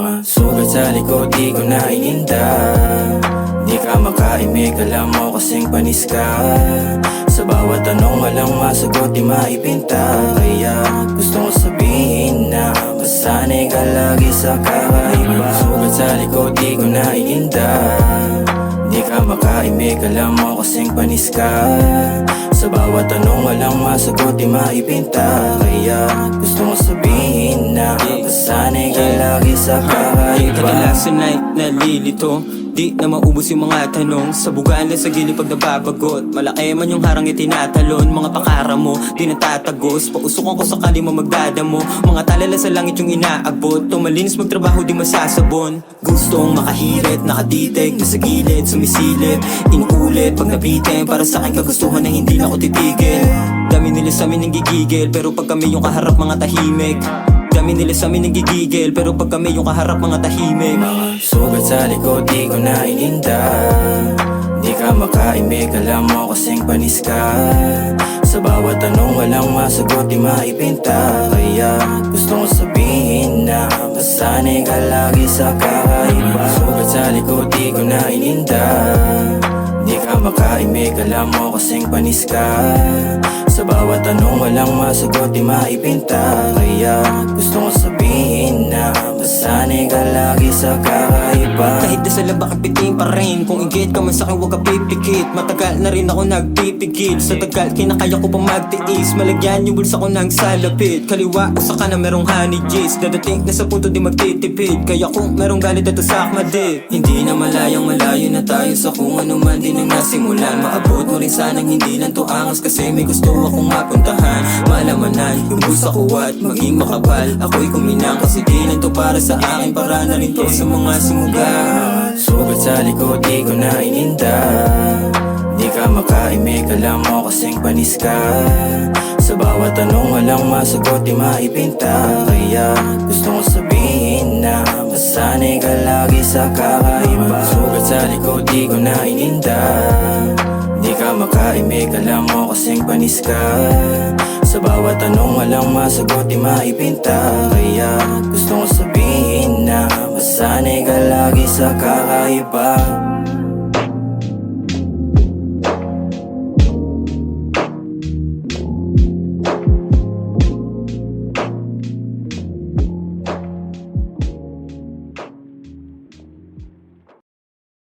Mga sugat sa likod di ko na ininda. Di ka makaimik, alam mo kasing panis ka. Sa bawat tanong walang masagot, di maipinta. Kaya gusto ko sabihin na masanay ka lagi sa kakaiba. Sugat sa likod di ko na ininda. Di ka makaimik, alam mo kasing panis ka. Sa bawat tanong walang masagot, di maipinta. Kaya gusto ko sabihin na masanay ka lagi sa kakaiba. Kadalasan ay nalilito, di na maubos yung mga tanong. Sa bugaan lang sa gilid pag nababagot. Malaki man yung harang itinatalon. Mga pakara mo, di natatagos. Pausukan ko sakali mo magdadamo. Mga talala sa langit yung inaabot. Tumalinis magtrabaho di masasabon. Gustong makahirit, nakaditig na sa gilid, sumisilip, inuulit pag nabitin. Para sa akin kagustuhan na hindi na ako titigil. Dami nila sa amin nanggigigil, pero pag kami yung kaharap mga tahimik. Dami nila sa amin nanggigigil, pero pag kami yung kaharap mga tahimik. Mga sugat sa likod di ko na ininda. Di ka makaimik, alam mo kasing panis ka. Sa bawat tanong walang masagot, di maipinta. Kaya gusto ko sabihin na masanay ka lagi sa kakaiba. Sugat sa likod di ko na ininda. Di ka makaimik, alam mo kasing panis ka. Sa bawat tanong walang masagot, di maipinta. Kaya gusto ko sabihin na masanay ka lagi sa kakaiba. Kahit na sa laba kapitin pa rin, kung igit ka man sa'kin huwag ka pipikit. Matagal na rin ako nagpipigil, sa tagal kinakaya ko pang magtiis. Malagyan yung bulsa ko ng salapit, kaliwa o sa kanan merong honey G's. Dadating na sa punto di magtitipid, kaya kung merong galit at usak madik. Hindi na malayang malayo na tayo sa kung ano man din ang nasimulan. Maabot mo rin sanang hindi lang to angas, kasi may gusto akong mapuntahan. Malamanan yung busa ko at maging makapal. Ako'y kuminang kasi di lang to para sa akin, para na rin to sa mga simuga. Sugat sa likod di ko na ininda. Di ka makaimik, alam mo kasing panis ka. Sa bawat tanong walang masagot, di maipinta. Kaya gusto ko sabihin na masanay ka lagi sa kakaiba. Sugat sa likod di ko na ininda. Di ka makaimik, alam mo kasing panis ka. Sa bawat tanong walang masagot, di maipinta. Kaya gusto ko sabihin na masanay ka lagi sa kakaiba.